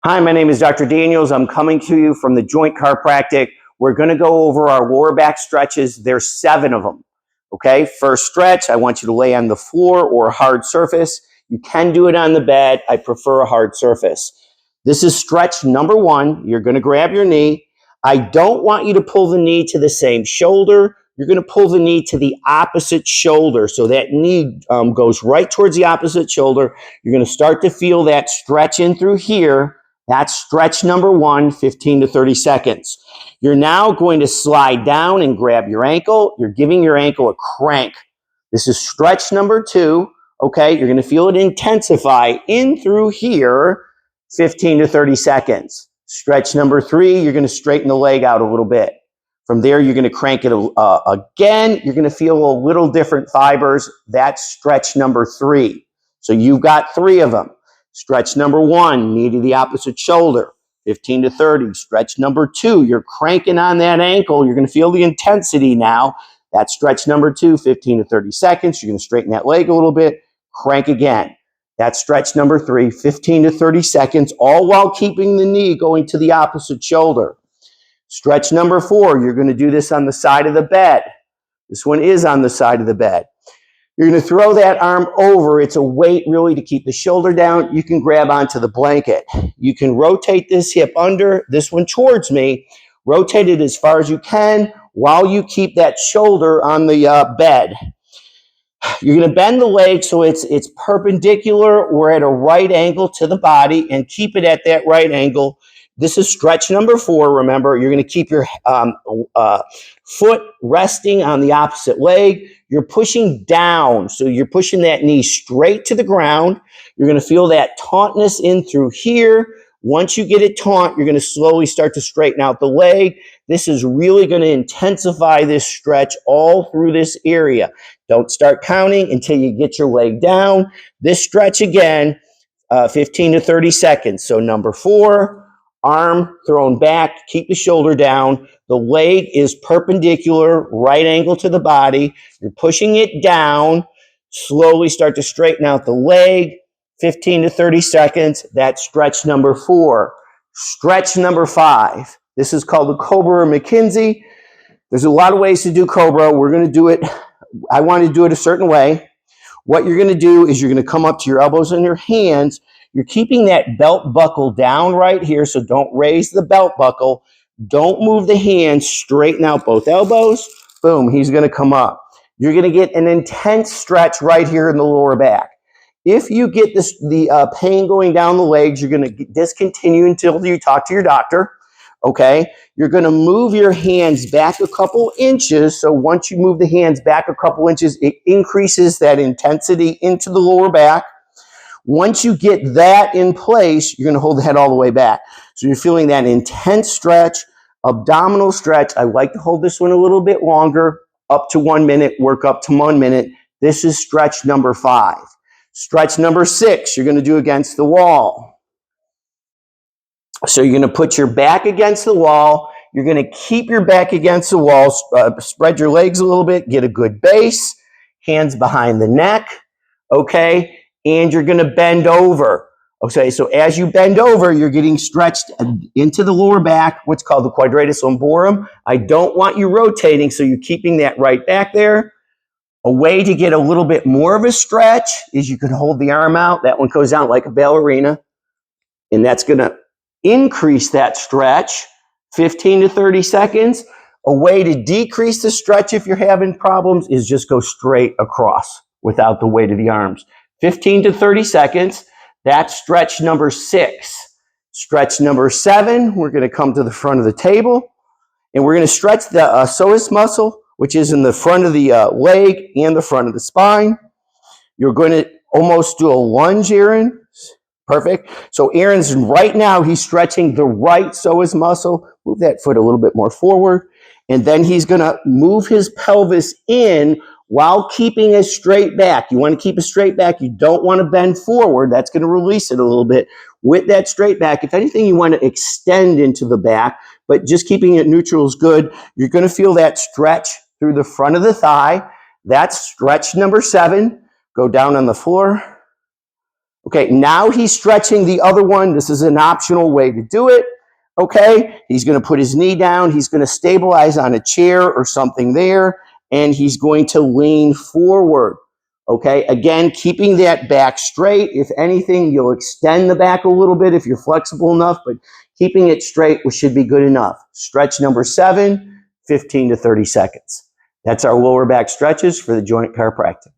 Hi, my name is Dr. Daniels. I'm coming to you from the Joint Chiropractic. We're going to go over our lower back stretches. There's 7 of them. Okay, first stretch, I want you to lay on the floor or a hard surface. You can do it on the bed. I prefer a hard surface. This is stretch number 1. You're going to grab your knee. I don't want you to pull the knee to the same shoulder. You're going to pull the knee to the opposite shoulder. So that knee goes right towards the opposite shoulder. You're going to start to feel that stretch in through here. That's stretch number 1, 15 to 30 seconds. You're now going to slide down and grab your ankle. You're giving your ankle a crank. This is stretch number 2. Okay, you're going to feel it intensify in through here, 15 to 30 seconds. Stretch number 3, you're going to straighten the leg out a little bit. From there, you're going to crank it again. You're going to feel a little different fibers. That's stretch number 3. So you've got 3 of them. Stretch number 1, knee to the opposite shoulder, 15 to 30. Stretch number 2, you're cranking on that ankle. You're going to feel the intensity now. That's stretch number 2, 15 to 30 seconds. You're going to straighten that leg a little bit, crank again. That's stretch number 3, 15 to 30 seconds, all while keeping the knee going to the opposite shoulder. Stretch number 4, you're going to do this on the side of the bed. This one is on the side of the bed. You're going to throw that arm over. It's a weight really to keep the shoulder down. You can grab onto the blanket. You can rotate this hip under, this one towards me. Rotate it as far as you can while you keep that shoulder on the bed. You're going to bend the leg so it's perpendicular or at a right angle to the body and keep it at that right angle. This is stretch number 4. Remember, you're going to keep your foot resting on the opposite leg. You're pushing down, so you're pushing that knee straight to the ground. You're going to feel that tautness in through here. Once you get it taut, you're going to slowly start to straighten out the leg. This is really going to intensify this stretch all through this area. Don't start counting until you get your leg down. This stretch again, 15 to 30 seconds. So number 4, arm thrown back, keep the shoulder down. The leg is perpendicular, right angle to the body. You're pushing it down. Slowly start to straighten out the leg. 15 to 30 seconds. That's stretch number 4. Stretch number 5. This is called the Cobra or McKenzie. There's a lot of ways to do Cobra. We're going to do it. I want to do it a certain way. What you're going to do is you're going to come up to your elbows and your hands. You're keeping that belt buckle down right here, so don't raise the belt buckle. Don't move the hands. Straighten out both elbows. Boom, he's going to come up. You're going to get an intense stretch right here in the lower back. If you get the pain going down the legs, you're going to discontinue until you talk to your doctor. Okay, you're going to move your hands back a couple inches. So once you move the hands back a couple inches, it increases that intensity into the lower back. Once you get that in place, you're going to hold the head all the way back. So you're feeling that intense stretch, abdominal stretch. I like to hold this one a little bit longer, up to 1 minute, work up to 1 minute. This is stretch number 5. Stretch number 6, you're going to do against the wall. So you're going to put your back against the wall. You're going to keep your back against the wall, spread your legs a little bit, get a good base, hands behind the neck, okay? And you're going to bend over, okay? So as you bend over, you're getting stretched into the lower back, what's called the quadratus lumborum. I don't want you rotating, so you're keeping that right back there. A way to get a little bit more of a stretch is you can hold the arm out. That one goes out like a ballerina, and that's going to increase that stretch, 15 to 30 seconds. A way to decrease the stretch if you're having problems is just go straight across without the weight of the arms. 15 to 30 seconds. That's stretch number 6. Stretch number 7, we're going to come to the front of the table, and we're going to stretch the psoas muscle, which is in the front of the leg and the front of the spine. You're going to almost do a lunge, Aaron. Perfect. So Aaron's right now, he's stretching the right psoas muscle. Move that foot a little bit more forward. And then he's going to move his pelvis in while keeping a straight back. You want to keep a straight back. You don't want to bend forward. That's going to release it a little bit. With that straight back, if anything, you want to extend into the back, but just keeping it neutral is good. You're going to feel that stretch through the front of the thigh. That's stretch number 7. Go down on the floor. Okay, now he's stretching the other one. This is an optional way to do it. Okay, he's going to put his knee down. He's going to stabilize on a chair or something there, and he's going to lean forward. Okay, again, keeping that back straight. If anything, you'll extend the back a little bit if you're flexible enough, but keeping it straight should be good enough. Stretch number 7, 15 to 30 seconds. That's our lower back stretches for the Joint Chiropractic.